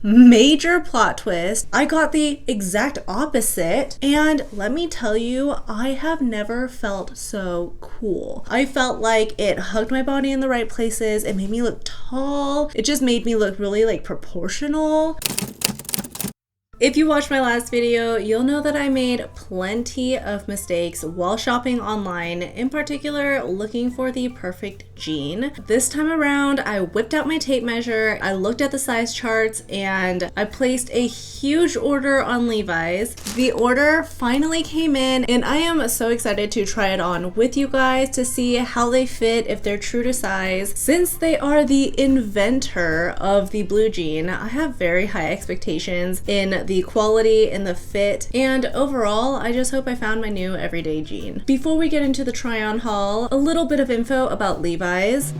Major plot twist. I got the exact opposite, and let me tell you, I have never felt so cool. I felt like it hugged my body in the right places. It made me look tall. It just made me look really like proportional. If you watched my last video, you'll know that I made plenty of mistakes while shopping online, in particular looking for the perfect jean. This time around, I whipped out my tape measure, I looked at the size charts, and I placed a huge order on Levi's. The order finally came in, and I am so excited to try it on with you guys to see how they fit, if they're true to size. Since they are the inventor of the blue jean, I have very high expectations in the quality and the fit, and overall I just hope I found my new everyday jean. Before we get into the try on haul, a little bit of info about Levi's.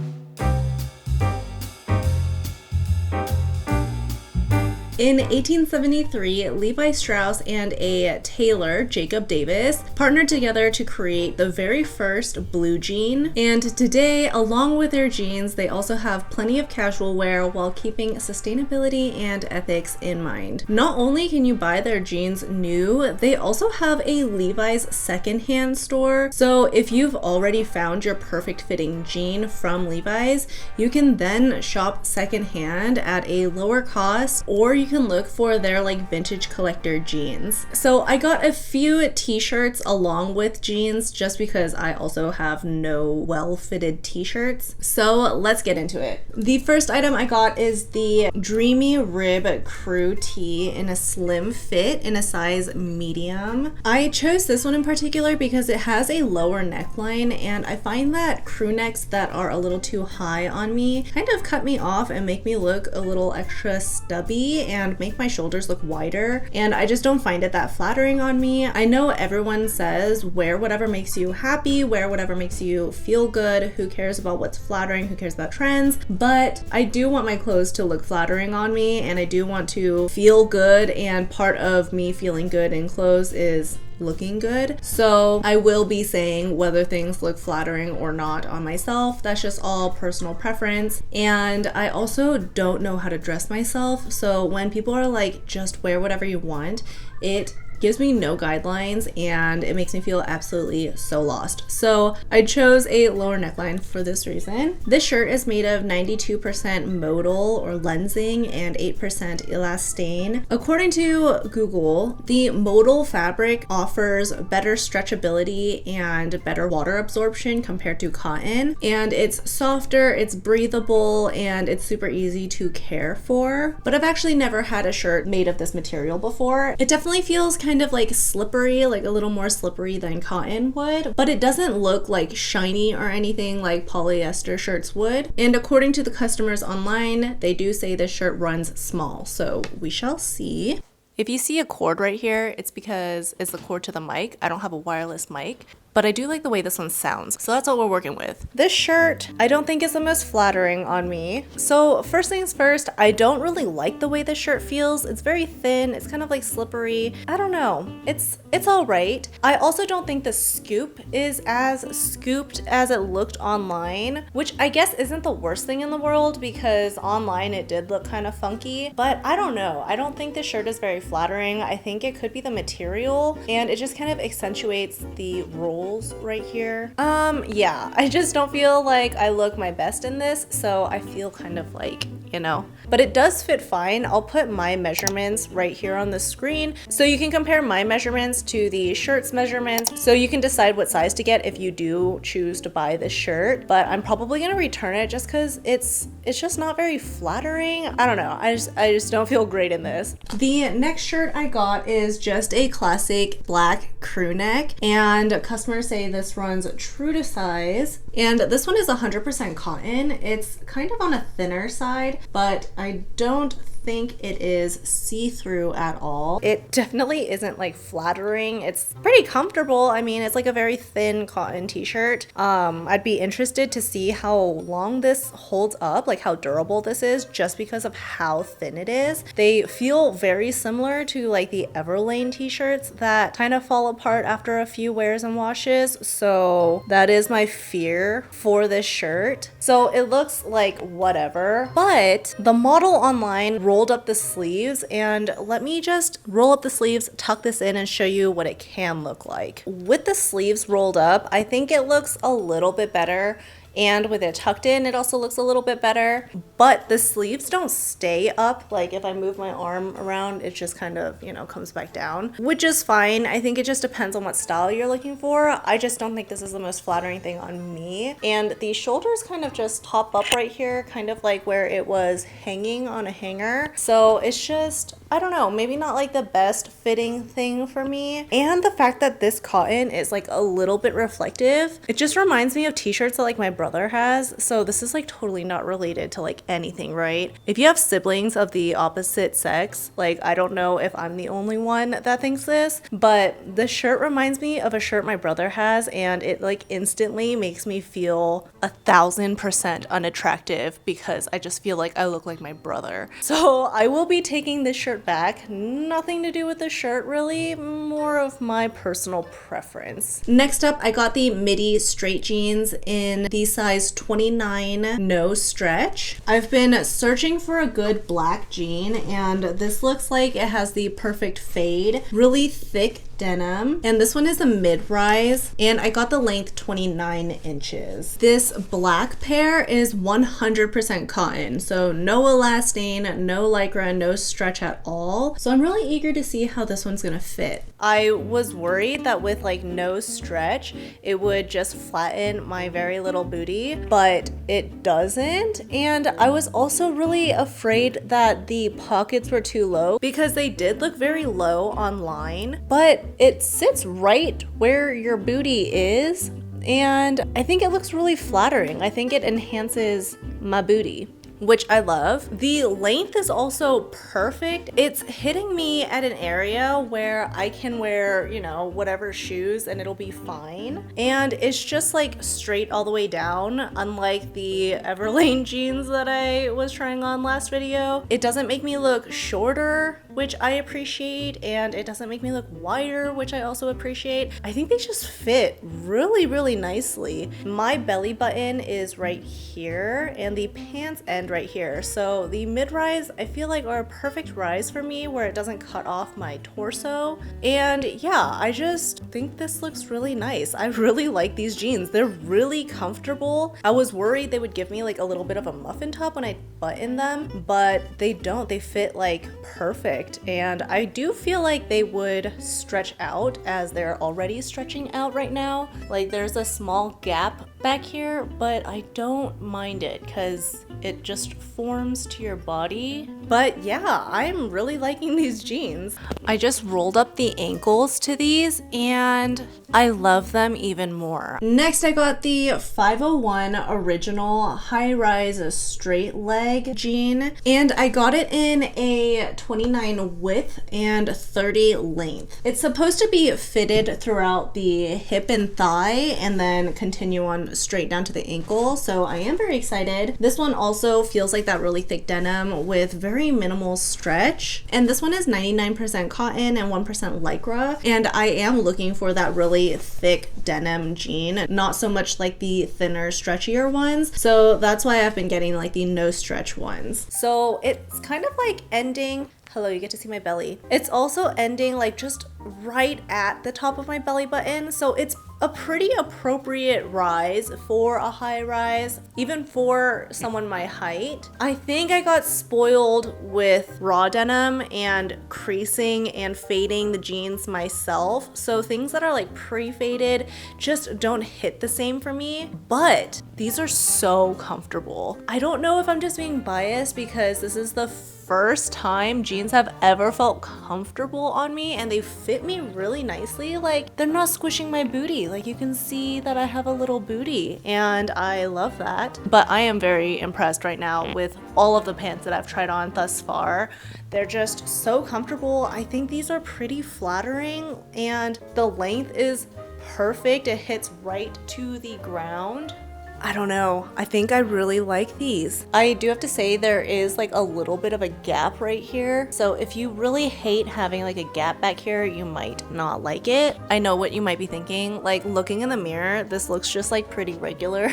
In 1873, Levi Strauss and a tailor, Jacob Davis, partnered together to create the very first blue jean. And today, along with their jeans, they also have plenty of casual wear while keeping sustainability and ethics in mind. Not only can you buy their jeans new, they also have a Levi's secondhand store. So if you've already found your perfect fitting jean from Levi's, you can then shop secondhand at a lower cost, or you can look for their like vintage collector jeans. So I got a few t-shirts along with jeans just because I also have no well-fitted t-shirts. So let's get into it. The first item I got is the Dreamy Rib Crew tee in a slim fit in a size medium. I chose this one in particular because it has a lower neckline, and I find that crew necks that are a little too high on me kind of cut me off and make me look a little extra stubby and make my shoulders look wider, and I just don't find it that flattering on me. I know everyone says wear whatever makes you happy, wear whatever makes you feel good, who cares about what's flattering, who cares about trends, but I do want my clothes to look flattering on me, and I do want to feel good, and part of me feeling good in clothes is looking good. So I will be saying whether things look flattering or not on myself. That's just all personal preference. And I also don't know how to dress myself. So when people are like, just wear whatever you want, it gives me no guidelines and it makes me feel absolutely so lost. So I chose a lower neckline for this reason. This shirt is made of 92% modal or lensing and 8% elastane. According to Google, the modal fabric offers better stretchability and better water absorption compared to cotton, and it's softer, it's breathable, and it's super easy to care for. But I've actually never had a shirt made of this material before. It definitely feels kind of like slippery, like a little more slippery than cotton would, but it doesn't look like shiny or anything like polyester shirts would. And according to the customers online, they do say this shirt runs small, so we shall see. If you see a cord right here, it's because it's the cord to the mic. I don't have a wireless mic, but I do like the way this one sounds, so that's what we're working with. This shirt, I don't think is the most flattering on me. So first things first, I don't really like the way this shirt feels. It's very thin, it's kind of like slippery. I don't know, it's all right. I also don't think the scoop is as scooped as it looked online, which I guess isn't the worst thing in the world because online it did look kind of funky, but I don't know. I don't think this shirt is very flattering. I think it could be the material, and it just kind of accentuates the rolls right here. Yeah, I just don't feel like I look my best in this, so I feel kind of like, you know, but it does fit fine. I'll put my measurements right here on the screen so you can compare my measurements to the shirt's measurements, so you can decide what size to get if you do choose to buy this shirt. But I'm probably gonna return it just because it's just not very flattering. I don't know, I just don't feel great in this. The next shirt I got is just a classic black crew neck, and customers say this runs true to size, and this one is 100% cotton. It's kind of on a thinner side, but I don't think it is see-through at all. It definitely isn't like flattering. It's pretty comfortable. I mean, it's like a very thin cotton t-shirt. I'd be interested to see how long this holds up, like how durable this is, just because of how thin it is. They feel very similar to like the Everlane t-shirts that kind of fall apart after a few wears and washes. So that is my fear for this shirt. So it looks like whatever, but the model online rolled rolled up the sleeves, and let me just roll up the sleeves, tuck this in, and show you what it can look like. With the sleeves rolled up, I think it looks a little bit better. And with it tucked in, it also looks a little bit better, but the sleeves don't stay up. Like if I move my arm around, it just kind of, you know, comes back down, which is fine. I think it just depends on what style you're looking for. I just don't think this is the most flattering thing on me. And the shoulders kind of just pop up right here, kind of like where it was hanging on a hanger. So it's just, I don't know, maybe not like the best fitting thing for me. And the fact that this cotton is like a little bit reflective, it just reminds me of t-shirts that like my brother has. So this is like totally not related to like anything, right? If you have siblings of the opposite sex, like I don't know if I'm the only one that thinks this, but the shirt reminds me of a shirt my brother has, and it like instantly makes me feel 1,000% unattractive because I just feel like I look like my brother. So I will be taking this shirt back. Nothing to do with the shirt really, more of my personal preference. Next up, I got the midi straight jeans in the size 29 no stretch. I've been searching for a good black jean, and this looks like it has the perfect fade, really thick denim, and this one is a mid-rise, and I got the length 29 inches. This black pair is 100% cotton, so no elastane, no lycra, no stretch at all. So I'm really eager to see how this one's gonna fit. I was worried that with like no stretch, it would just flatten my very little booty, but it doesn't. And I was also really afraid that the pockets were too low because they did look very low online, but it sits right where your booty is, and I think it looks really flattering. I think it enhances my booty, which I love. The length is also perfect. It's hitting me at an area where I can wear, you know, whatever shoes and it'll be fine. And it's just like straight all the way down, unlike the Everlane jeans that I was trying on last video. It doesn't make me look shorter, which I appreciate, and it doesn't make me look wider, which I also appreciate. I think they just fit really, really nicely. My belly button is right here and the pants end right here. So the mid-rise I feel like are a perfect rise for me where it doesn't cut off my torso. And yeah, I just think this looks really nice. I really like these jeans. They're really comfortable. I was worried they would give me like a little bit of a muffin top when I button them, but they don't. They fit like perfect. And I do feel like they would stretch out as they're already stretching out right now. Like there's a small gap back here, but I don't mind it because it just forms to your body. But yeah, I'm really liking these jeans. I just rolled up the ankles to these and I love them even more. Next, I got the 501 original high-rise straight leg jean, and I got it in a 29 width and 30 length. It's supposed to be fitted throughout the hip and thigh and then continue on straight down to the ankle, so I am very excited. This one also feels like that really thick denim with very minimal stretch, and this one is 99% cotton and 1% lycra, and I am looking for that really thick denim jean, not so much like the thinner stretchier ones, so that's why I've been getting like the no stretch ones. So it's kind of like ending, hello, you get to see my belly. It's also ending like just right at the top of my belly button, so it's a pretty appropriate rise for a high rise, even for someone my height. I think I got spoiled with raw denim and creasing and fading the jeans myself, so things that are like pre-faded just don't hit the same for me, but these are so comfortable. I don't know if I'm just being biased because this is the first time jeans have ever felt comfortable on me, and they fit me really nicely. Like they're not squishing my booty. Like you can see that I have a little booty, and I love that. But I am very impressed right now with all of the pants that I've tried on thus far. They're just so comfortable. I think these are pretty flattering, and the length is perfect. It hits right to the ground. I don't know. I think I really like these. I do have to say there is like a little bit of a gap right here. So if you really hate having like a gap back here, you might not like it. I know what you might be thinking. Like looking in the mirror, this looks just like pretty regular.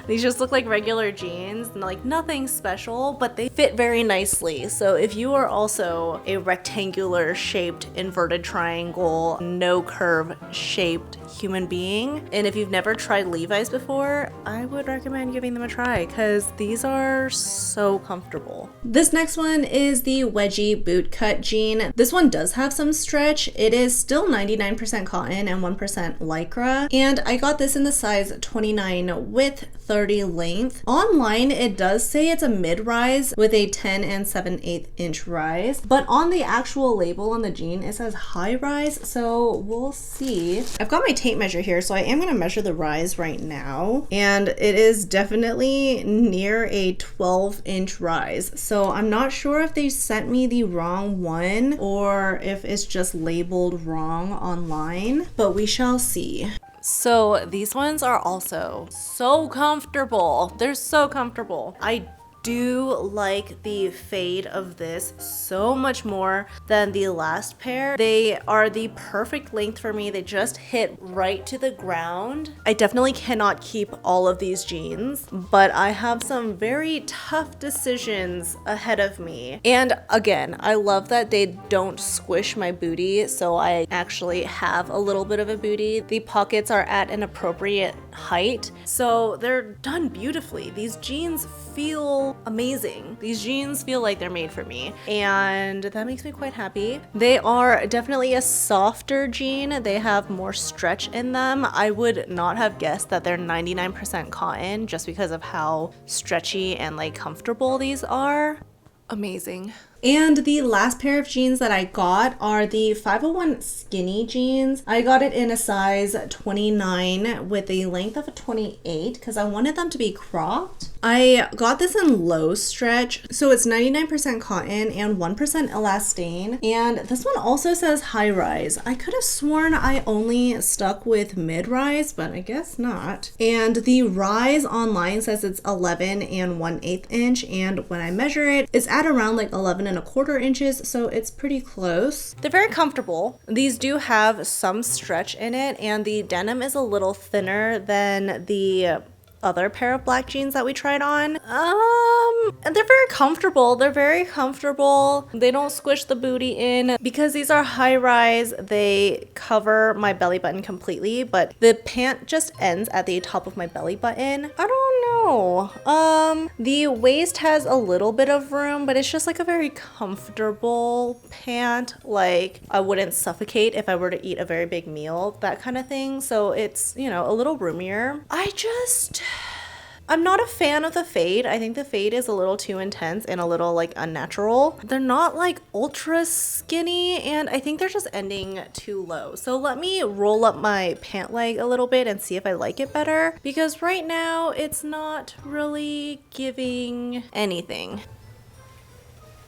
These just look like regular jeans, and like nothing special, but they fit very nicely. So if you are also a rectangular shaped inverted triangle, no curve shaped human being, and if you've never tried Levi's before, I would recommend giving them a try because these are so comfortable. This next one is the wedgie bootcut jean. This one does have some stretch. It is still 99% cotton and 1% lycra, and I got this in the size 29 with 30 length. Online it does say it's a mid-rise with a 10 and 7/8 inch rise, but on the actual label on the jean it says high rise, so we'll see. I've got my tape measure here, so I am going to measure the rise right now, and it is definitely near a 12-inch rise. So I'm not sure if they sent me the wrong one or if it's just labeled wrong online, but we shall see. So these ones are also so comfortable. They're so comfortable. I do like the fade of this so much more than the last pair. They are the perfect length for me. They just hit right to the ground. I definitely cannot keep all of these jeans, but I have some very tough decisions ahead of me. And again, I love that they don't squish my booty, so I actually have a little bit of a booty. The pockets are at an appropriate height, so they're done beautifully. These jeans feel amazing. These jeans feel like they're made for me, and that makes me quite happy. They are definitely a softer jean. They have more stretch in them. I would not have guessed that they're 99% cotton just because of how stretchy and like comfortable these are. Amazing. And the last pair of jeans that I got are the 501 skinny jeans. I got it in a size 29 with a length of a 28 because I wanted them to be cropped. I got this in low stretch, so it's 99% cotton and 1% elastane. And this one also says high rise. I could have sworn I only stuck with mid rise, but I guess not. And the rise online says it's 11 and 1/8 inch, and when I measure it, it's at around like 11 1/4 inches, so it's pretty close. They're very comfortable. These do have some stretch in it, and the denim is a little thinner than the other pair of black jeans that we tried on. And they're very comfortable. They're very comfortable. They don't squish the booty in. Because these are high rise, they cover my belly button completely, but the pant just ends at the top of my belly button. I don't know. The waist has a little bit of room, but it's just like a very comfortable pant. Like I wouldn't suffocate if I were to eat a very big meal, that kind of thing. So it's, you know, a little roomier. I'm not a fan of the fade. I think the fade is a little too intense and a little like unnatural. They're not like ultra skinny, and I think they're just ending too low. So let me roll up my pant leg a little bit and see if I like it better, because right now it's not really giving anything.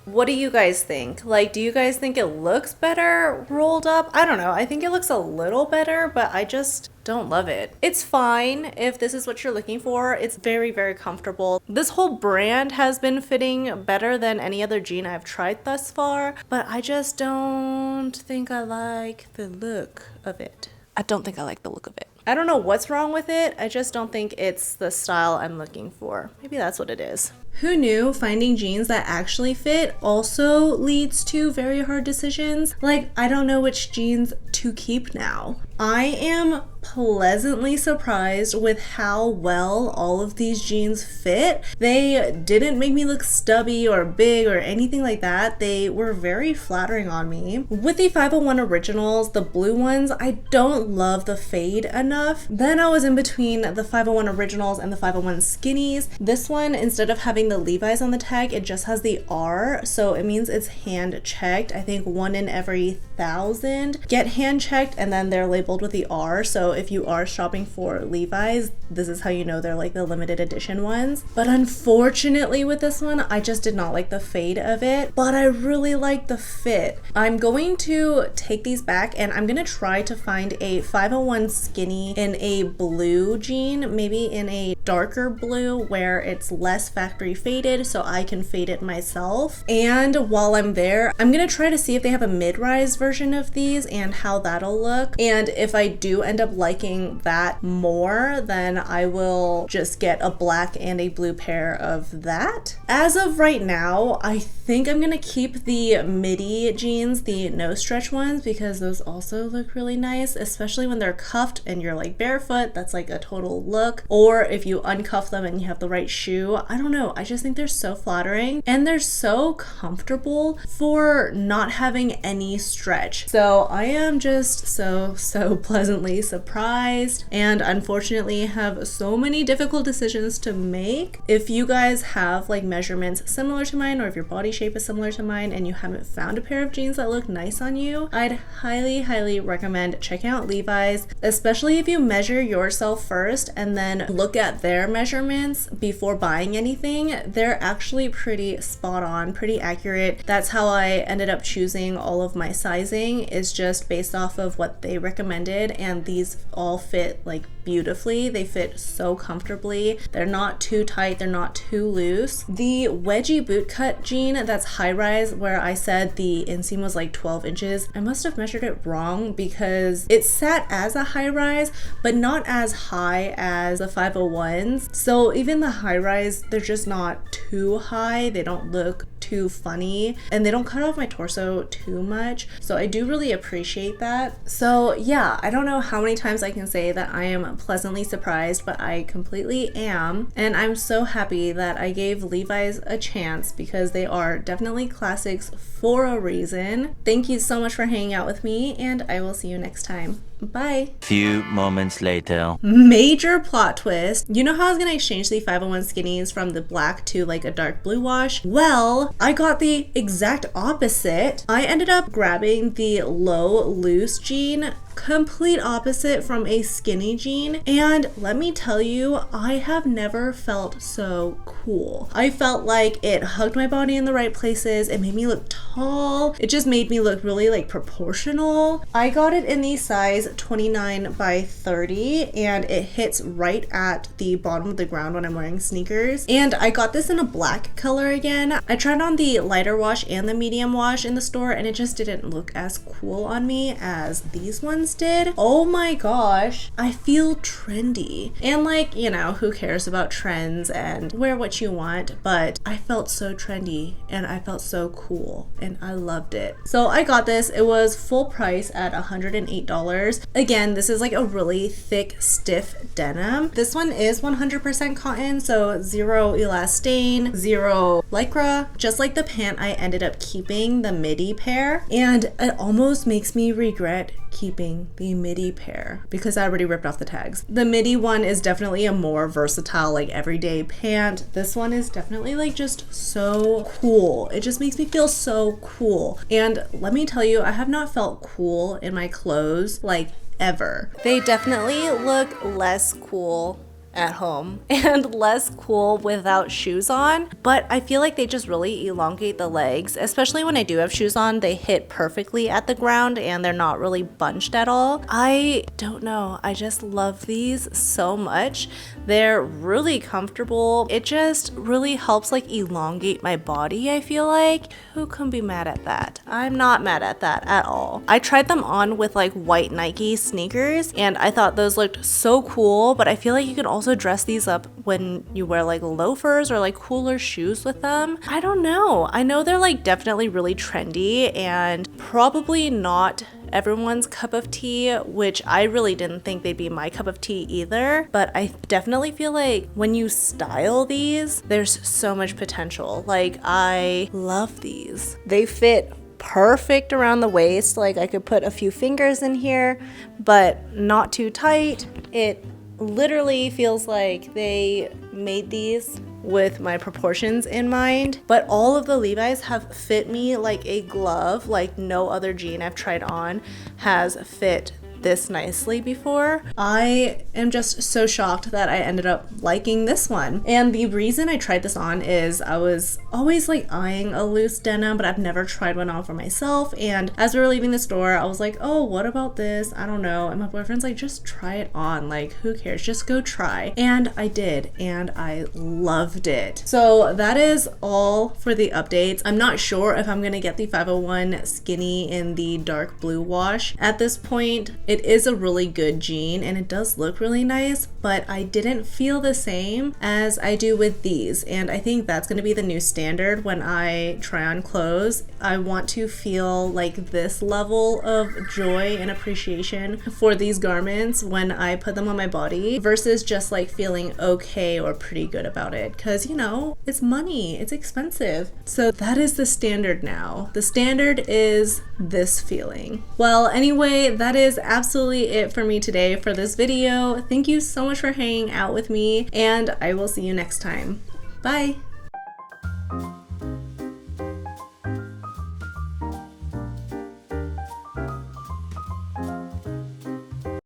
What do you guys think? Like, do you guys think it looks better rolled up? I don't know. I think it looks a little better, but I just don't love it. It's fine if this is what you're looking for. It's very, very comfortable. This whole brand has been fitting better than any other jean I've tried thus far, but I just don't think I like the look of it. I don't think I like the look of it. I don't know what's wrong with it. I just don't think it's the style I'm looking for. Maybe that's what it is. Who knew finding jeans that actually fit also leads to very hard decisions? Like, I don't know which jeans to keep now. I am pleasantly surprised with how well all of these jeans fit. They didn't make me look stubby or big or anything like that. They were very flattering on me. With the 501 Originals, the blue ones, I don't love the fade enough. Then I was in between the 501 Originals and the 501 Skinnies. This one, instead of having noting the Levi's on the tag, it just has the R, so it means it's hand checked. I think 1 in every 1,000 get hand checked, and then they're labeled with the R. So if you are shopping for Levi's, this is how you know they're like the limited edition ones. But unfortunately with this one, I just did not like the fade of it, but I really like the fit. I'm going to take these back and I'm gonna try to find a 501 skinny in a blue jean, maybe in a darker blue where it's less factory faded so I can fade it myself. And while I'm there, I'm gonna try to see if they have a mid-rise version of these and how that'll look. And if I do end up liking that more, then I will just get a black and a blue pair of that. As of right now, I think I'm gonna keep the midi jeans, the no stretch ones, because those also look really nice, especially when they're cuffed and you're like barefoot. That's like a total look. Or if you uncuff them and you have the right shoe, I don't know, I just think they're so flattering and they're so comfortable for not having any stretch. So I am just so pleasantly surprised, and unfortunately have so many difficult decisions to make. If you guys have like measurements similar to mine, or if your body shape is similar to mine and you haven't found a pair of jeans that look nice on you, I'd highly recommend checking out Levi's, especially if you measure yourself first and then look at their measurements before buying anything. They're actually pretty spot on, pretty accurate. That's how I ended up choosing all of my sizing, is just based off of what they recommended, and these all fit like beautifully. They fit so comfortably. They're not too tight, they're not too loose. The wedgie bootcut jean that's high rise, where I said the inseam was like 12 inches, I must have measured it wrong because it sat as a high rise but not as high as the 501s. So even the high rise, they're just not too high, they don't look too funny, and they don't cut off my torso too much, so I do really appreciate that. So yeah, I don't know how many times I can say that I am pleasantly surprised, but I completely am, and I'm so happy that I gave Levi's a chance because they are definitely classics for a reason. Thank you so much for hanging out with me, and I will see you next time. Bye. Few moments later. Major plot twist. You know how I was gonna exchange the 501 skinnies from the black to like a dark blue wash? Well, I got the exact opposite. I ended up grabbing the low loose jean, complete opposite from a skinny jean, and let me tell you, I have never felt so cool. I felt like it hugged my body in the right places, it made me look tall, it just made me look really like proportional. I got it in the size 29 by 30 and it hits right at the bottom of the ground when I'm wearing sneakers, and I got this in a black color again. I tried on the lighter wash and the medium wash in the store and it just didn't look as cool on me as these ones did. Oh my gosh, I feel trendy, and like, you know, who cares about trends and wear what you want, but I felt so trendy and I felt so cool and I loved it. So I got this. It was full price at $108. Again, this is like a really thick, stiff denim. This one is 100% cotton, so zero elastane, zero lycra. Just like the pant, I ended up keeping the midi pair, and it almost makes me regret keeping the midi pair because I already ripped off the tags. The midi one is definitely a more versatile, like everyday pant. This one is definitely like just so cool. It just makes me feel so cool. And let me tell you, I have not felt cool in my clothes like ever. They definitely look less cool at home and less cool without shoes on, but I feel like they just really elongate the legs, especially when I do have shoes on. They hit perfectly at the ground and they're not really bunched at all. I don't know, I just love these so much. They're really comfortable. It just really helps like elongate my body, I feel like. Who can be mad at that? I'm not mad at that at all. I tried them on with like white Nike sneakers and I thought those looked so cool, but I feel like you can also dress these up when you wear like loafers or like cooler shoes with them. I don't know. I know they're like definitely really trendy and probably not everyone's cup of tea, which I really didn't think they'd be my cup of tea either, but I definitely feel like when you style these, there's so much potential. Like, I love these. They fit perfect around the waist. Like, I could put a few fingers in here, but not too tight. It literally feels like they made these with my proportions in mind, but all of the Levi's have fit me like a glove. Like no other jean I've tried on has fit this nicely before. I am just so shocked that I ended up liking this one. And the reason I tried this on is I was always like eyeing a loose denim, but I've never tried one on for myself. And as we were leaving the store, I was like, oh, what about this? I don't know. And my boyfriend's like, just try it on. Like, who cares? Just go try. And I did, and I loved it. So that is all for the updates. I'm not sure if I'm gonna get the 501 skinny in the dark blue wash at this point. It is a really good jean and it does look really nice, but I didn't feel the same as I do with these. And I think that's going to be the new standard when I try on clothes. I want to feel like this level of joy and appreciation for these garments when I put them on my body versus just like feeling okay or pretty good about it. Because, you know, it's money, it's expensive. So that is the standard now. The standard is this feeling. Well, anyway, that is absolutely it for me today for this video. Thank you so much for hanging out with me, and I will see you next time. Bye!